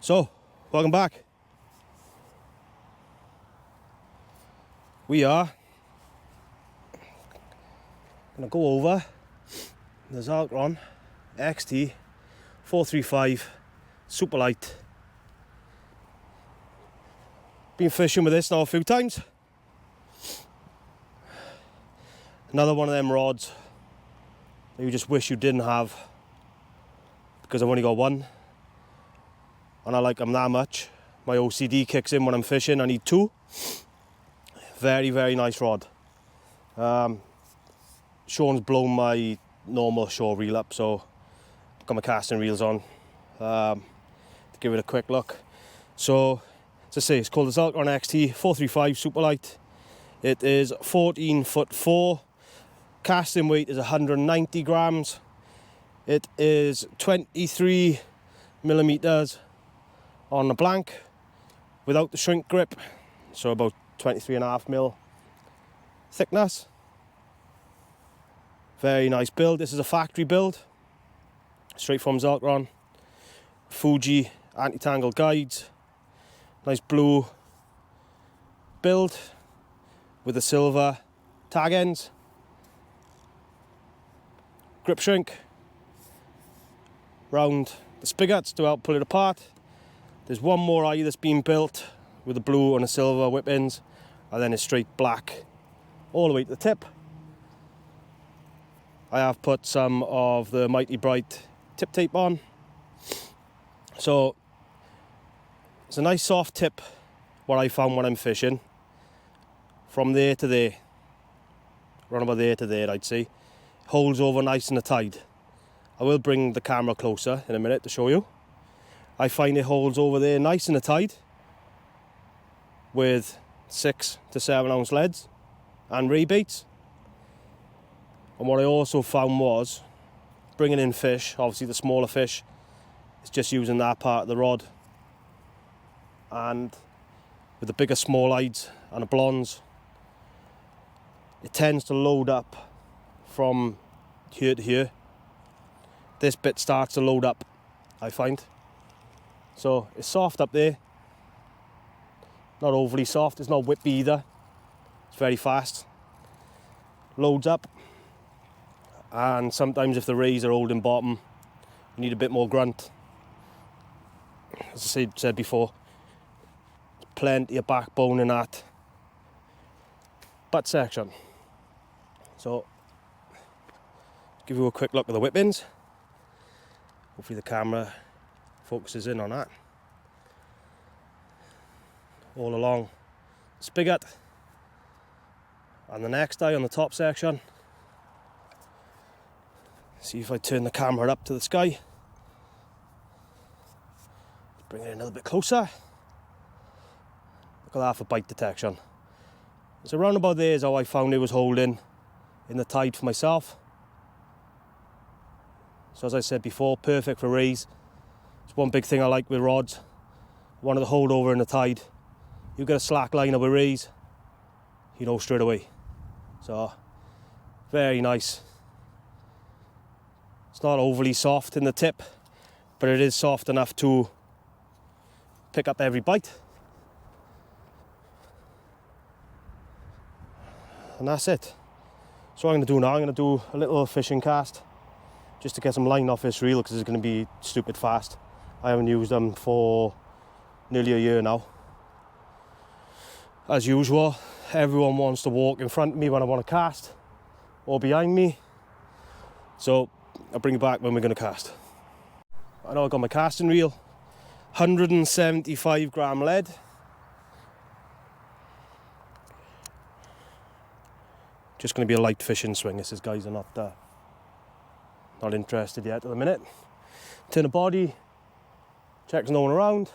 So, welcome back. We are going to go over the Zulcron XT 435 SuperLite. Been fishing with this now a few times. Another one of them rods that you just wish you didn't have, because I've only got one and I like them that much. My OCD kicks in when I'm fishing. I need two. Very, very nice rod. Sean's blown my normal shore reel up, so I've got my casting reels on to give it a quick look. So, as I say, it's called the Zulcron XT 435 SuperLite. It is 14'4". Casting weight is 190 grams. It is 23 millimeters on the blank without the shrink grip, so about 23.5 mil thickness. Very nice build. This is a factory build, straight from Zulcron. Fuji anti-tangle guides. Nice blue build with the silver tag ends. Grip shrink round the spigots to help pull it apart. There's one more eye that's been built with the blue and the silver whip ends, and then it's straight black all the way to the tip. I have put some of the Mighty Bright tip tape on. So it's a nice soft tip, what I found when I'm fishing. From there to there, around about there to there, I'd say. Holds over nice in the tide. I will bring the camera closer in a minute to show you. I find it holds over there nice in the tide with 6 to 7 ounce leads and ray baits. And what I also found was bringing in fish, obviously the smaller fish, it's just using that part of the rod. And with the bigger small eyes and the blondes, it tends to load up from here to here. This bit starts to load up, I find. So it's soft up there. Not overly soft, it's not whippy either. It's very fast. Loads up. And sometimes if the rays are holding bottom, you need a bit more grunt. As I said before, there's plenty of backbone in that butt section. So, give you a quick look at the whip ends. Hopefully the camera focuses in on that. All along the spigot. And the next eye on the top section. See if I turn the camera up to the sky. Bring it in a little bit closer. Look at that for bite detection. So around about there is how I found it was holding in the tide for myself. So as I said before, perfect for rays. It's one big thing I like with rods. One of the holdover in the tide. You get a slack line with rays, you know straight away. So, very nice. It's not overly soft in the tip, but it is soft enough to pick up every bite. And that's it. So what I'm going to do now, I'm going to do a little fishing cast just to get some line off this reel, because it's going to be stupid fast. I haven't used them for nearly a year now. As usual, everyone wants to walk in front of me when I want to cast, or behind me. So I'll bring it back when we're going to cast. I know I've got my casting reel, 175 gram lead. Just going to be a light fishing swing. This is, guys are not interested yet at the minute. Turn the body, check there's no one around.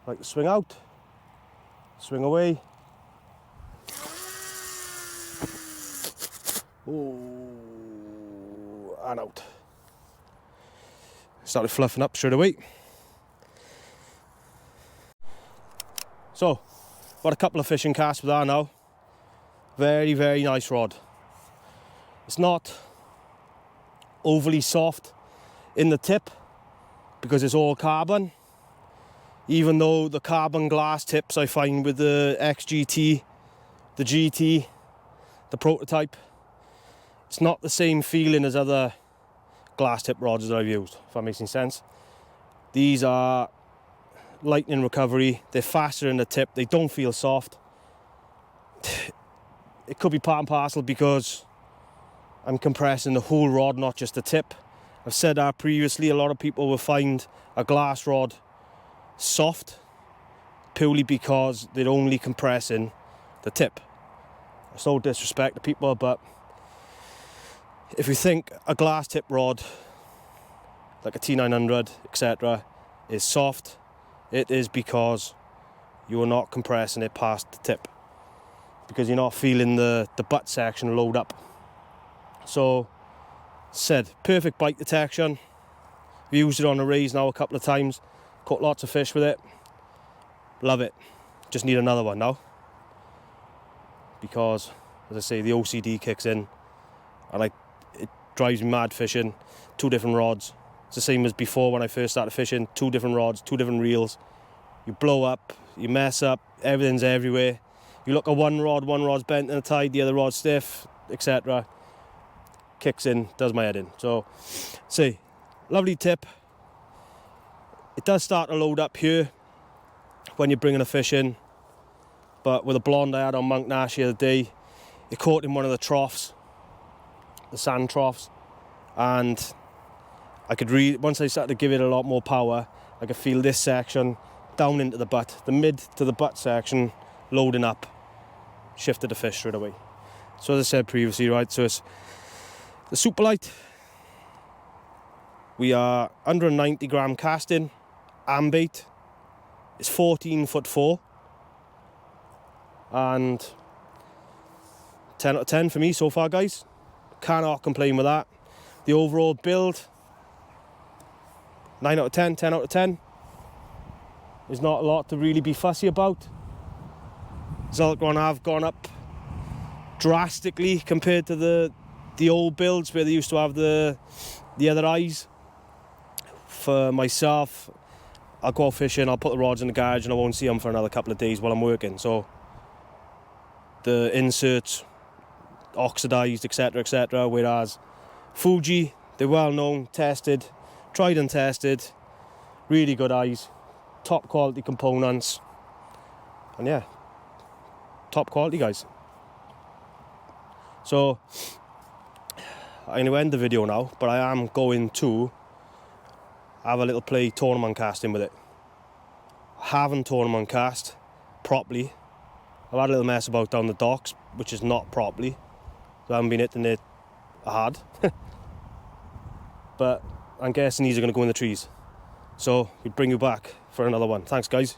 Like to swing out, swing away. Ooh, and out. Started fluffing up straight away. So, got a couple of fishing casts with that now. Very, very nice rod. It's not overly soft in the tip, because it's all carbon. Even though the carbon glass tips I find with the XGT, the GT, the prototype, it's not the same feeling as other glass tip rods that I've used, if that makes any sense. These are lightning recovery, they're faster in the tip, they don't feel soft. It could be part and parcel because I'm compressing the whole rod, not just the tip. I've said that previously, a lot of people will find a glass rod soft purely because they're only compressing the tip. It's no disrespect to people, but if you think a glass tip rod like a T900 etc is soft, it is because you're not compressing it past the tip, because you're not feeling the butt section load up. So said, perfect bite detection. I've used it on the rays now a couple of times, caught lots of fish with it, love it. Just need another one now, because as I say, the OCD kicks in and it drives me mad fishing. 2 different rods, it's the same as before when I first started fishing. 2 different rods, 2 different reels. You blow up, you mess up, everything's everywhere. You look at one rod's bent in the tide, the other rod's stiff, etc. Kicks in, does my head in. So, see, lovely tip. It does start to load up here when you're bringing a fish in, but with a blonde I had on Monk Nash the other day, it caught in one of the troughs, the sand troughs, and I could once I started to give it a lot more power, I could feel this section down into the butt, the mid to the butt section loading up, shifted the fish straight away. So as I said previously, right, so it's the SuperLite. We are 190 gram casting, and bait. It's 14'4", and 10 out of 10 for me so far, guys. Cannot complain with that. The overall build, 9 out of 10, 10 out of 10. There's not a lot to really be fussy about. Zulcron have gone up drastically compared to the old builds where they used to have the other eyes. For myself, I'll go out fishing, I'll put the rods in the garage and I won't see them for another couple of days while I'm working. So the inserts oxidized, etc, etc, whereas Fuji, they're well known, tested, tried and tested, really good eyes, top quality components, and yeah, top quality, guys. So I'm going to end the video now, but I am going to have a little play tournament casting with it. I haven't tournament cast properly. I've had a little mess about down the docks, which is not properly, so I haven't been hitting it hard. But I'm guessing these are going to go in the trees, so we'll bring you back for another one. Thanks, guys.